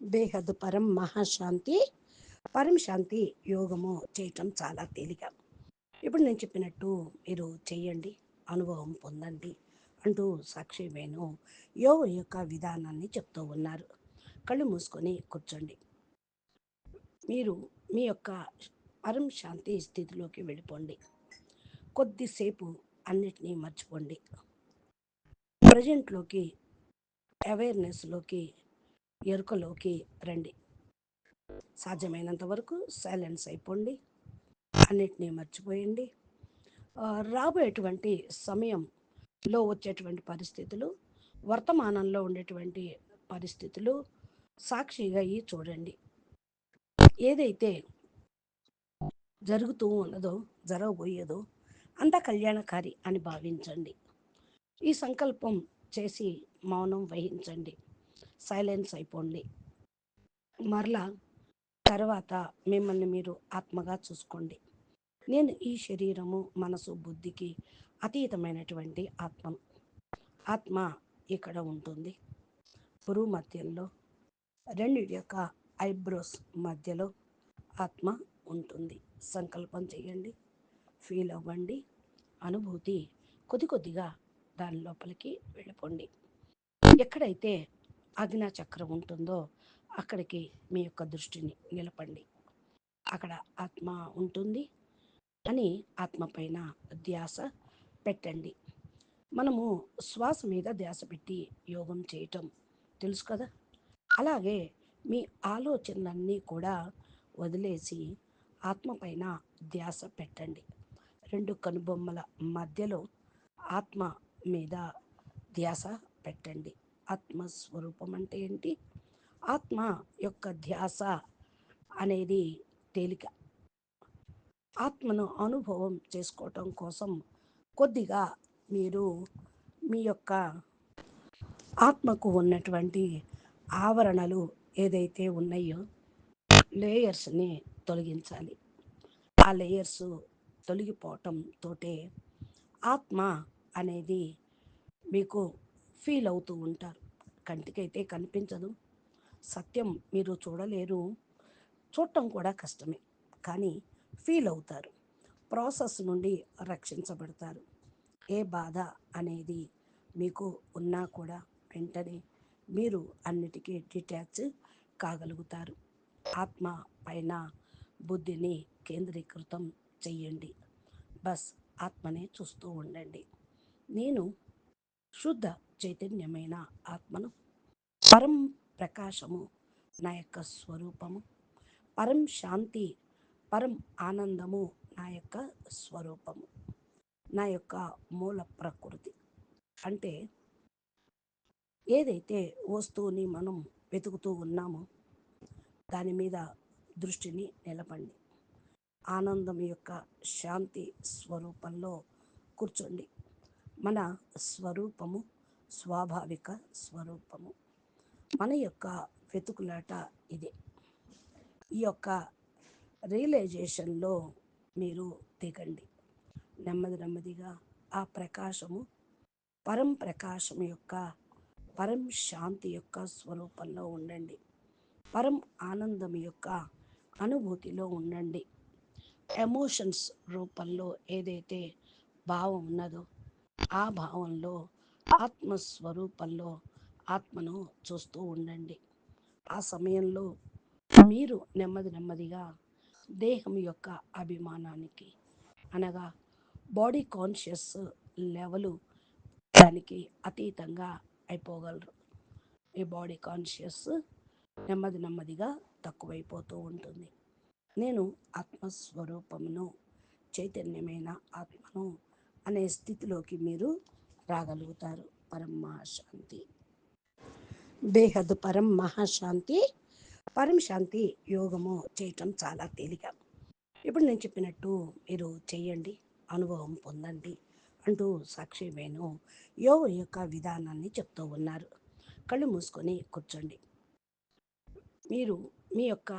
బేహద్ పరం మహాశాంతి పరం శాంతి యోగము చేయటం చాలా తేలిక. ఇప్పుడు నేను చెప్పినట్టు మీరు చెయ్యండి, అనుభవం పొందండి అంటూ సాక్షి వేణు యోగ యొక్క విధానాన్ని చెప్తూ ఉన్నారు. కళ్ళు మూసుకొని కూర్చోండి. మీరు మీ యొక్క పరం శాంతి స్థితిలోకి వెళ్ళిపోండి. కొద్దిసేపు అన్నిటినీ మర్చిపోండి. ప్రజెంట్లోకి, అవేర్నెస్లోకి, ఎరుకలోకి రండి. సాధ్యమైనంత వరకు సైలెన్స్ అయిపోండి, అన్నిటినీ మర్చిపోయండి. రాబోయేటువంటి సమయంలో వచ్చేటువంటి పరిస్థితులు, వర్తమానంలో ఉండేటువంటి పరిస్థితులు సాక్షిగా అయ్యి చూడండి. ఏదైతే జరుగుతూ ఉన్నదో, జరగబోయేదో అంతా కళ్యాణకారి అని భావించండి. ఈ సంకల్పం చేసి మౌనం వహించండి, సైలెన్స్ అయిపోండి. మరలా తర్వాత మిమ్మల్ని మీరు ఆత్మగా చూసుకోండి. నేను ఈ శరీరము, మనసు, బుద్ధికి అతీతమైనటువంటి ఆత్మను. ఆత్మ ఇక్కడ ఉంటుంది. పురుగు మధ్యంలో, రెండిటి యొక్క ఐబ్రోస్ మధ్యలో ఆత్మ ఉంటుంది. సంకల్పం చేయండి, ఫీల్ అవ్వండి, అనుభూతి కొద్ది కొద్దిగా దాని లోపలికి వెళ్ళిపోండి. ఎక్కడైతే ఆజ్ఞా చక్రం ఉంటుందో అక్కడికి మీ యొక్క దృష్టిని నిలపండి. అక్కడ ఆత్మ ఉంటుంది అని ఆత్మ పైన ధ్యాస పెట్టండి. మనము శ్వాస మీద ధ్యాస పెట్టి యోగం చేయటం తెలుసు కదా. అలాగే మీ ఆలోచనలన్నీ కూడా వదిలేసి ఆత్మ పైన ధ్యాస పెట్టండి. రెండు కనుబొమ్మల మధ్యలో ఆత్మ మీద ధ్యాస పెట్టండి. ఆత్మస్వరూపం అంటే ఏంటి? ఆత్మ యొక్క ధ్యాస అనేది తేలిక. ఆత్మను అనుభవం చేసుకోవటం కోసం కొద్దిగా మీరు మీ యొక్క ఆత్మకు ఉన్నటువంటి ఆవరణలు ఏదైతే ఉన్నాయో లేయర్స్ని తొలగించాలి. ఆ లేయర్స్ తొలగిపోవటంతో ఆత్మ అనేది మీకు ఫీల్ అవుతూ ఉంటారు. కంటికైతే కనిపించదు, సత్యం మీరు చూడలేరు, చూడటం కూడా కష్టమే, కానీ ఫీల్ అవుతారు. ప్రాసెస్ నుండి రక్షించబడతారు. ఏ బాధ అనేది మీకు ఉన్నా కూడా వెంటనే మీరు అన్నిటికీ డిటాచ్ కాగలుగుతారు. ఆత్మ పైన బుద్ధిని కేంద్రీకృతం చెయ్యండి. బస్ ఆత్మనే చూస్తూ ఉండండి. నేను శుద్ధ చైతన్యమైన ఆత్మను, పరం ప్రకాశము నా యొక్క స్వరూపము, పరం శాంతి, పరం ఆనందము నా యొక్క స్వరూపము, నా యొక్క మూల ప్రకృతి. అంటే ఏదైతే వస్తువుని మనం వెతుకుతూ ఉన్నామో దాని మీద దృష్టిని నిలపండి. ఆనందం యొక్క శాంతి స్వరూపంలో కూర్చోండి. మన స్వరూపము స్వాభావిక స్వరూపము. మన యొక్క వెతుకులాట ఇదే. ఈ యొక్క రియలైజేషన్లో మీరు దిగండి. నెమ్మది నెమ్మదిగా ఆ ప్రకాశము, పరం ప్రకాశం యొక్క, పరం శాంతి యొక్క స్వరూపంలో ఉండండి. పరం ఆనందం యొక్క అనుభూతిలో ఉండండి. ఎమోషన్స్ రూపంలో ఏదైతే భావం ఉన్నదో ఆ భావంలో, ఆత్మస్వరూపంలో ఆత్మను చూస్తూ ఉండండి. ఆ సమయంలో మీరు నెమ్మది నెమ్మదిగా దేహం యొక్క అభిమానానికి, అనగా బాడీ కాన్షియస్ లెవెలు, దానికి అతీతంగా అయిపోగలరు. ఈ బాడీ కాన్షియస్ నెమ్మది నెమ్మదిగా తక్కువైపోతూ ఉంటుంది. నేను ఆత్మస్వరూపమును, చైతన్యమైన ఆత్మను అనే స్థితిలోకి మీరు రాగలుగుతారు. పరం మహాశాంతి. బేహద్ పరం మహాశాంతి పరం శాంతి యోగము చేయటం చాలా తేలిక. ఇప్పుడు నేను చెప్పినట్టు మీరు చెయ్యండి, అనుభవం పొందండి అంటూ సాక్షి వేణు యోగ యొక్క విధానాన్ని చెప్తూ ఉన్నారు. కళ్ళు మూసుకొని కూర్చోండి. మీరు మీ యొక్క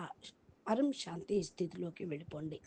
పరం శాంతి స్థితిలోకి వెళ్ళిపోండి.